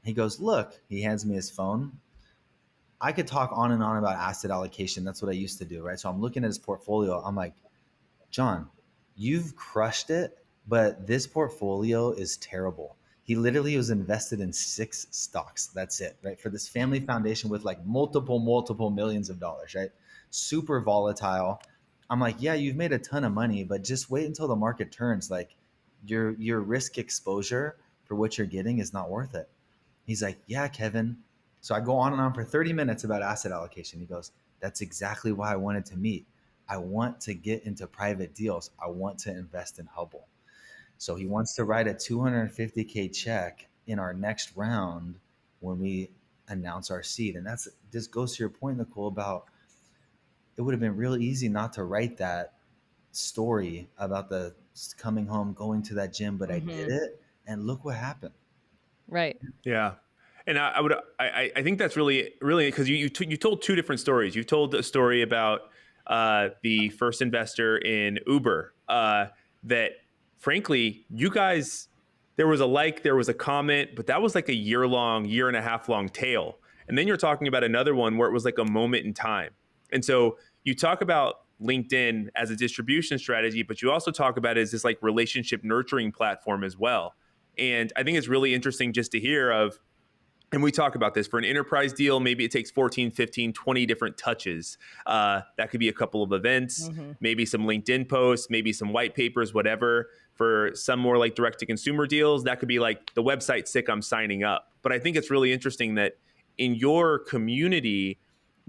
He goes, look, he hands me his phone. I could talk on and on about asset allocation. That's what I used to do. Right. So I'm looking at his portfolio. I'm like, John, you've crushed it, but this portfolio is terrible. He literally was invested in 6 stocks. That's it, right? For this family foundation with like multiple millions of dollars, right? Super volatile. I'm like, yeah, you've made a ton of money, but just wait until the market turns. Like your risk exposure for what you're getting is not worth it. He's like, yeah, Kevin. So I go on and on for 30 minutes about asset allocation. He goes, that's exactly why I wanted to meet. I want to get into private deals. I want to invest in Hubble. So he wants to write a 250K check in our next round when we announce our seed. And that's this goes to your point, Nicole, about it would have been real easy not to write that story about the coming home, going to that gym, but I did
Hmm.
it. And look what happened.
Right.
Yeah. And I think that's really because you told two different stories. You told a story about the first investor in Uber that frankly you guys, there was a like, there was a comment, but that was like a year and a half long tail. And then you're talking about another one where it was like a moment in time. And so you talk about LinkedIn as a distribution strategy, but you also talk about it as this like relationship nurturing platform as well. And I think it's really interesting just to hear of and we talk about this for an enterprise deal, maybe it takes 14, 15, 20 different touches. That could be a couple of events,
Mm-hmm.
maybe some LinkedIn posts, maybe some white papers, whatever. For some more like direct to consumer deals, that could be like the website's sick, I'm signing up. But I think it's really interesting that in your community,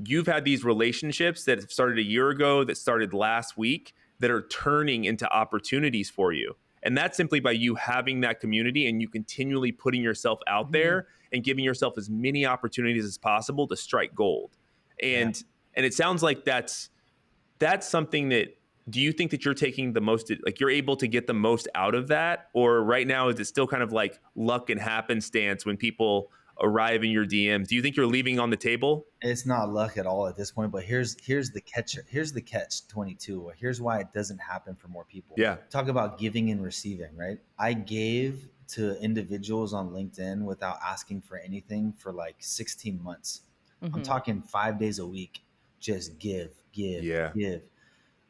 you've had these relationships that have started a year ago, that started last week, that are turning into opportunities for you. And that's simply by you having that community and you continually putting yourself out
Mm-hmm.
there and giving yourself as many opportunities as possible to strike gold.
Yeah.
And it sounds like that's something that, do you think that you're taking the most, like you're able to get the most out of that? Or right now, is it still kind of like luck and happenstance when people arrive in your DMs? Do you think you're leaving on the table?
It's not luck at all at this point, but here's the catch. Here's the catch 22. Here's why it doesn't happen for more people.
Yeah.
Talk about giving and receiving, right? I gave to individuals on LinkedIn without asking for anything for like 16 months. I'm
Mm-hmm.
talking 5 days a week. Just give, give,
Yeah.
give.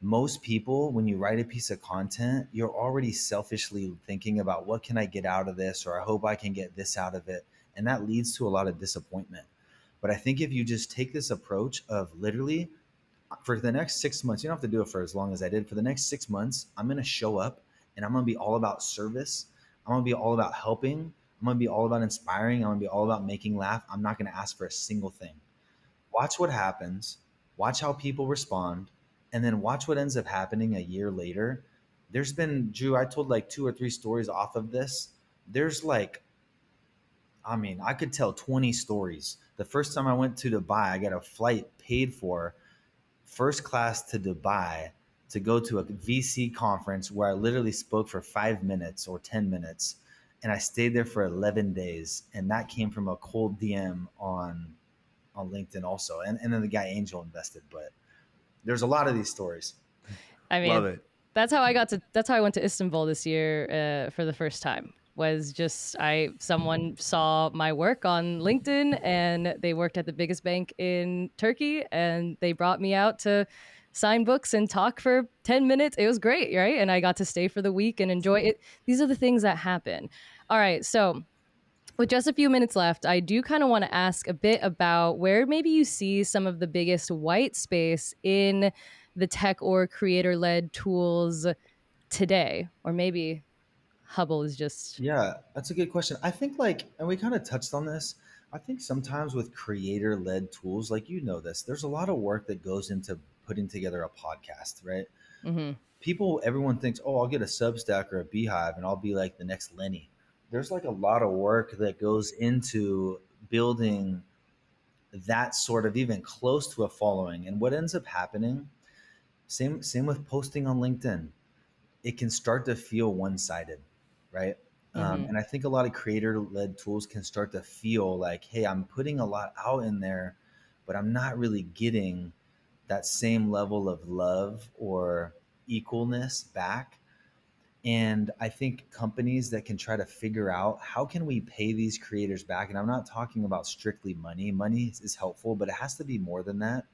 Most people, when you write a piece of content, you're already selfishly thinking about what can I get out of this, or I hope I can get this out of it. And that leads to a lot of disappointment. But I think if you just take this approach of literally for the next 6 months, you don't have to do it for as long as I did. For the next 6 months, I'm going to show up and I'm going to be all about service. I'm going to be all about helping. I'm going to be all about inspiring. I'm going to be all about making laugh. I'm not going to ask for a single thing. Watch what happens, watch how people respond, and then watch what ends up happening a year later. There's been, Drew, I told like 2 or 3 stories off of this. There's like, I mean, I could tell 20 stories. The first time I went to Dubai, I got a flight paid for, first class to Dubai, to go to a VC conference where I literally spoke for 5 minutes or 10 minutes. And I stayed there for 11 days. And that came from a cold DM on LinkedIn also. And then the guy Angel invested. But there's a lot of these stories.
I
Love
mean,
it.
that's how I went to Istanbul this year for the first time. Was just someone saw my work on LinkedIn and they worked at the biggest bank in Turkey and they brought me out to sign books and talk for 10 minutes. It was great, right? And I got to stay for the week and enjoy it. These are the things that happen. All right, so with just a few minutes left, I do kind of want to ask a bit about where maybe you see some of the biggest white space in the tech or creator led tools today. Or maybe Hubble is just.
Yeah, that's a good question. I think like, and we kind of touched on this. I think sometimes with creator led tools, like you know this, there's a lot of work that goes into putting together a podcast, right?
Mm-hmm,
People, everyone thinks, oh, I'll get a Substack or a Beehive and I'll be like the next Lenny. There's like a lot of work that goes into building that sort of even close to a following. And what ends up happening, same with posting on LinkedIn, it can start to feel one-sided, right?
mm-hmm,
And I think a lot of creator-led tools can start to feel like, hey, I'm putting a lot out in there, but I'm not really getting that same level of love or equalness back. And I think companies that can try to figure out how can we pay these creators back, and I'm not talking about strictly money. Money is helpful, but it has to be more than that.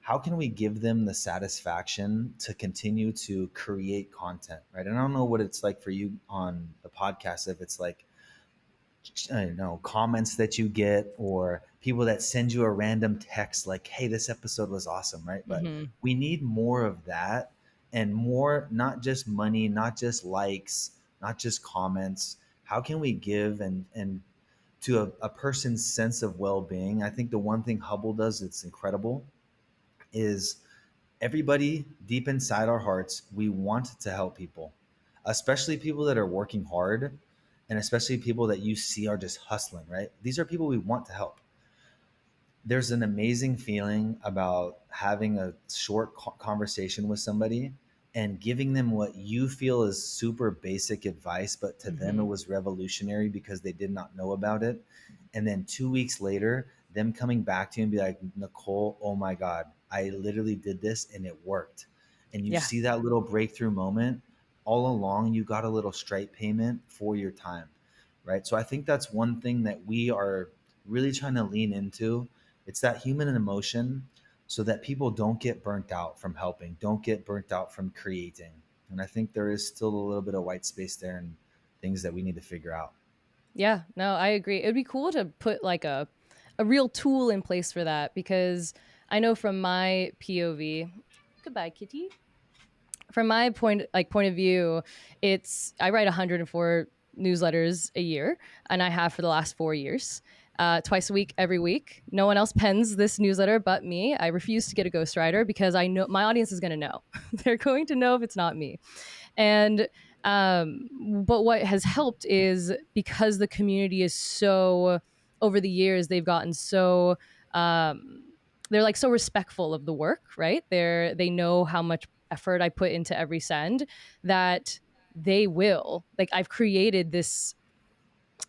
How can we give them the satisfaction to continue to create content, right? And I don't know what it's like for you on the podcast, if it's like, I don't know, comments that you get or people that send you a random text like, hey, this episode was awesome, right? But
mm-hmm.
we need more of that, and more, not just money, not just likes, not just comments. How can we give and to a person's sense of well-being? I think the one thing Hubble does that's incredible is everybody deep inside our hearts, we want to help people, especially people that are working hard, and especially people that you see are just hustling, right? These are people we want to help. There's an amazing feeling about having a short conversation with somebody and giving them what you feel is super basic advice, but to them it
Mm-hmm.
was revolutionary because they did not know about it. And then 2 weeks later, them coming back to you and be like, Nicole, oh my God, I literally did this and it worked. And you
Yeah.
see that little breakthrough moment. All along, you got a little Stripe payment for your time, right? So I think that's one thing that we are really trying to lean into. It's that human emotion, so that people don't get burnt out from helping, don't get burnt out from creating. And I think there is still a little bit of white space there and things that we need to figure out.
Yeah, no, I agree. It would be cool to put like a real tool in place for that, because I know from my POV, goodbye kitty, from my point of view, it's I write 104 newsletters a year, and I have for the last 4 years. Twice a week, every week. No one else pens this newsletter but me. I refuse to get a ghostwriter because I know my audience is going to know. They're going to know if it's not me. And but what has helped is because the community is so, over the years they've gotten so um, they're like so respectful of the work, right? They know how much effort I put into every send, that they will, like, I've created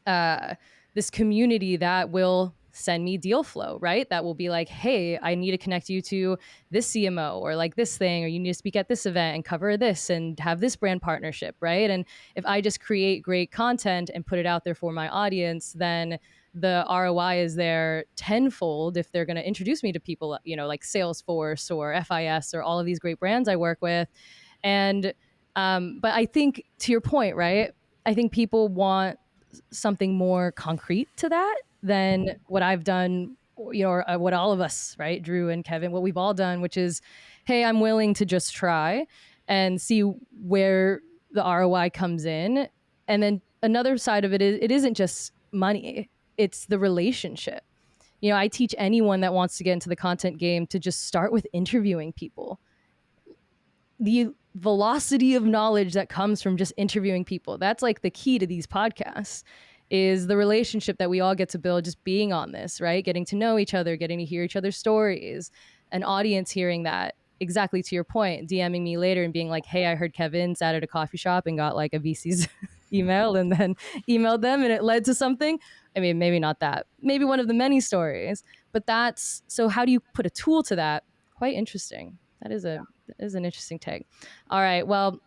uh, this community that will send me deal flow, right? That will be like, hey, I need to connect you to this CMO or like this thing, or you need to speak at this event and cover this and have this brand partnership, right? And if I just create great content and put it out there for my audience, then the ROI is there tenfold if they're going to introduce me to people, like Salesforce or FIS or all of these great brands I work with. And, but I think to your point, right? I think people want something more concrete to that than what I've done, or what all of us, right, Drew and Kevin, what we've all done, which is, hey, I'm willing to just try and see where the ROI comes in. And then another side of it is, it isn't just money, it's the relationship. I teach anyone that wants to get into the content game to just start with interviewing people. The velocity of knowledge that comes from just interviewing people, that's like the key to these podcasts, is the relationship that we all get to build just being on this, right? Getting to know each other, getting to hear each other's stories, an audience hearing that, exactly to your point, DMing me later and being like, hey, I heard Kevin sat at a coffee shop and got like a VC's email and then emailed them and it led to something. I mean, maybe not that, maybe one of the many stories, but that's, so how do you put a tool to that? Quite interesting. That is an interesting take. All right. Well,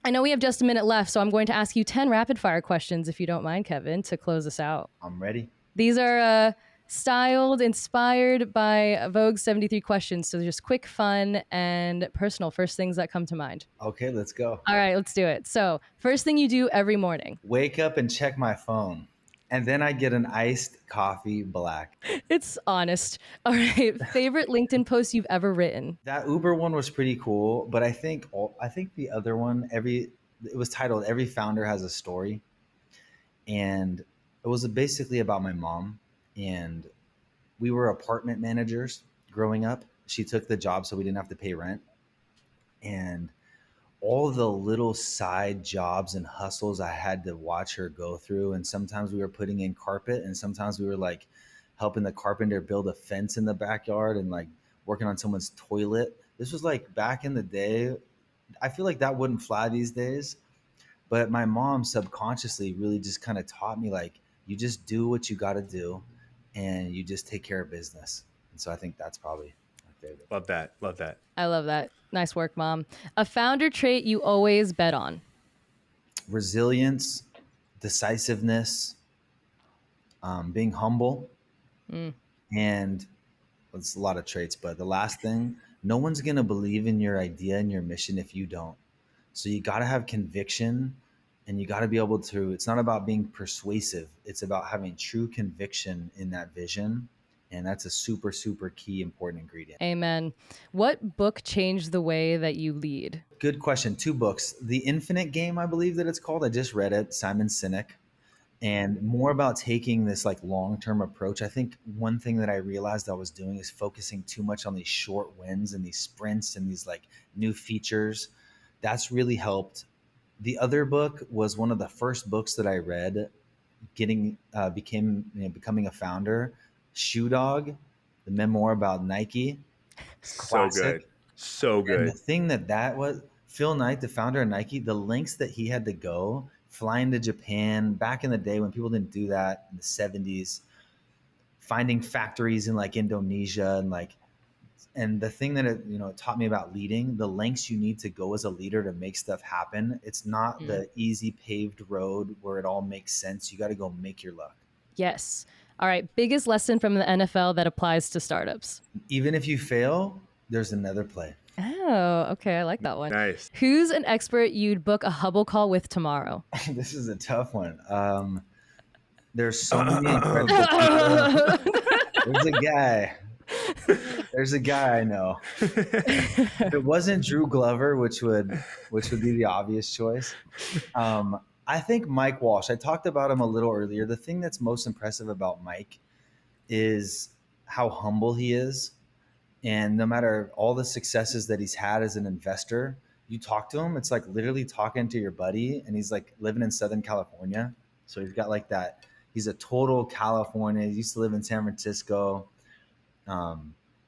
I know we have just a minute left, so I'm going to ask you 10 rapid fire questions, if you don't mind, Kevin, to close us out.
I'm ready.
These are styled, inspired by Vogue's 73 questions. So just quick, fun, and personal. First things that come to mind.
Okay, let's go.
All right, let's do it. So, first thing you do every morning.
Wake up and check my phone. And then I get an iced coffee black.
It's honest. All right. Favorite LinkedIn post you've ever written?
That Uber one was pretty cool, but I think the other one, it was titled "Every Founder Has a Story," and it was basically about my mom. And we were apartment managers growing up. She took the job so we didn't have to pay rent, and all the little side jobs and hustles I had to watch her go through. And sometimes we were putting in carpet, and sometimes we were like helping the carpenter build a fence in the backyard and like working on someone's toilet. This was like back in the day. I feel like that wouldn't fly these days. But my mom subconsciously really just kind of taught me like, you just do what you got to do and you just take care of business. And so I think that's probably my favorite.
Love that. Love that.
I love that. Nice work, Mom. A founder trait you always bet on?
Resilience, decisiveness, being humble, and it's a lot of traits. But the last thing, no one's going to believe in your idea and your mission if you don't. So you got to have conviction, and you got to be able to, it's not about being persuasive. It's about having true conviction in that vision. And that's a super, super key important ingredient.
Amen. What book changed the way that you lead?
Good question. 2 books. The Infinite Game, I believe that it's called. I just read it, Simon Sinek. And more about taking this like long-term approach. I think one thing that I realized I was doing is focusing too much on these short wins and these sprints and these like new features. That's really helped. The other book was one of the first books that I read becoming a founder, Shoe Dog, the memoir about Nike. It's classic.
So good. So good.
And the thing that was, Phil Knight, the founder of Nike, the lengths that he had to go, flying to Japan back in the day when people didn't do that in the 70s, finding factories in like Indonesia and the thing that it taught me about leading, the lengths you need to go as a leader to make stuff happen. It's not the easy paved road where it all makes sense. You got to go make your luck.
Yes. All right. Biggest lesson from the NFL that applies to startups?
Even if you fail, there's another play.
Oh, okay. I like that one.
Nice.
Who's an expert you'd book a Hubble call with tomorrow?
This is a tough one. There's so many incredible people. There's a guy. There's a guy I know. If it wasn't Drew Glover, which would be the obvious choice, I think Mike Walsh. I talked about him a little earlier. The thing that's most impressive about Mike is how humble he is. And no matter all the successes that he's had as an investor, you talk to him, it's like literally talking to your buddy. And he's like living in Southern California. So he's got like that. He's a total California. He used to live in San Francisco.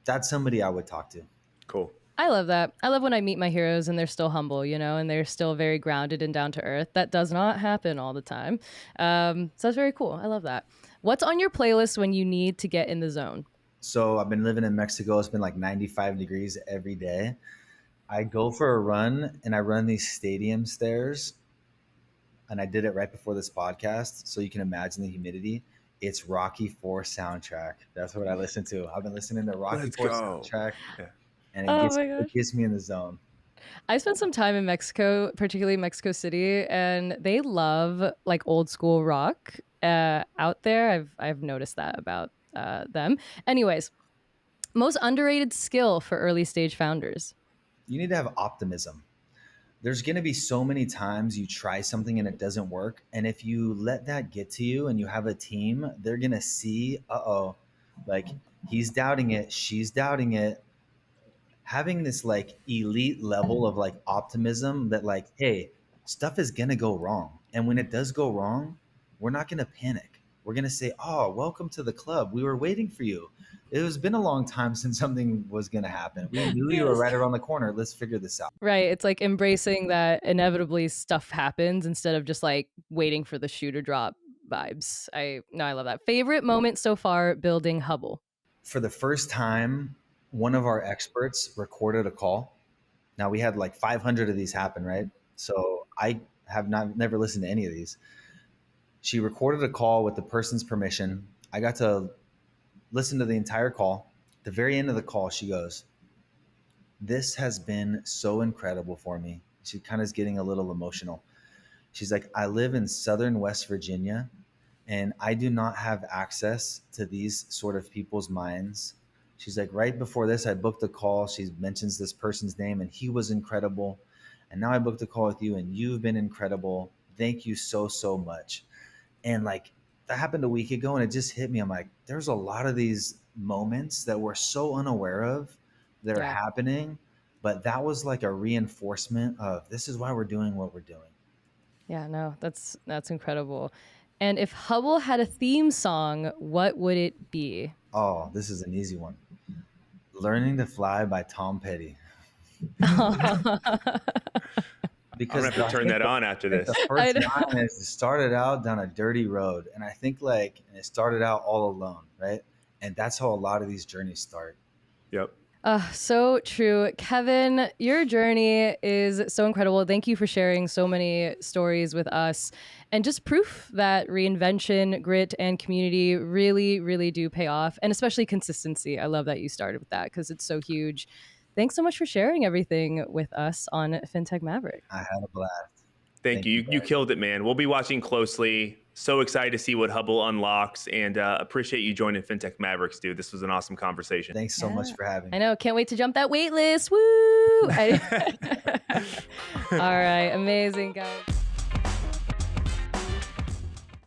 That's somebody I would talk to.
Cool.
I love that. I love when I meet my heroes and they're still humble, and they're still very grounded and down to earth. That does not happen all the time. So that's very cool. I love that. What's on your playlist when you need to get in the zone?
So I've been living in Mexico. It's been like 95 degrees every day. I go for a run and I run these stadium stairs. And I did it right before this podcast. So you can imagine the humidity. It's Rocky 4 soundtrack. That's what I listen to. I've been listening to Rocky
Let's
4
go.
soundtrack.
Yeah.
And
Oh my gosh.
it gets me in the zone.
I spent some time in Mexico, particularly Mexico City, and they love like old school rock out there. I've noticed that about them. Anyways, most underrated skill for early stage founders.
You need to have optimism. There's going to be so many times you try something and it doesn't work. And if you let that get to you and you have a team, they're going to see, like he's doubting it, she's doubting it. Having this like elite level of like optimism that like, hey, stuff is going to go wrong. And when it does go wrong, we're not going to panic. We're going to say, oh, welcome to the club. We were waiting for you. It has been a long time since something was going to happen. We knew you were right around the corner. Let's figure this out.
Right. It's like embracing that inevitably stuff happens instead of just like waiting for the shoe to drop vibes. I love that. Favorite moment so far building Hubble.
For the first time, one of our experts recorded a call. Now we had like 500 of these happen, right? So I have never listened to any of these. She recorded a call with the person's permission. I got to listen to the entire call. At the very end of the call, she goes, "This has been so incredible for me." She kind of is getting a little emotional. She's like, "I live in Southern West Virginia and I do not have access to these sort of people's minds." She's like, "Right before this, I booked a call." She mentions this person's name and he was incredible. And now I booked a call with you and you've been incredible. Thank you so, so much. And like that happened a week ago and it just hit me. I'm like, there's a lot of these moments that we're so unaware of that are happening. But that was like a reinforcement of this is why we're doing what we're doing.
Yeah, no, that's incredible. And if Hubble had a theme song, what would it be?
Oh, this is an easy one. Learning to Fly by Tom Petty.
Because I'm gonna have to turn that on after this.
The first line is, it started out down a dirty road. And I think like it started out all alone, right? And that's how a lot of these journeys start.
Yep.
So true. Kevin, your journey is so incredible. Thank you for sharing so many stories with us and just proof that reinvention, grit, and community really, really do pay off, and especially consistency. I love that you started with that because it's so huge. Thanks so much for sharing everything with us on Fintech Mavericks.
I had a blast.
Thank you. You killed it, man. We'll be watching closely. So excited to see what Hubble unlocks, and appreciate you joining Fintech Mavericks, dude. This was an awesome conversation.
Thanks so much for having me.
I know. Can't wait to jump that wait list. Woo! All right. Amazing, guys.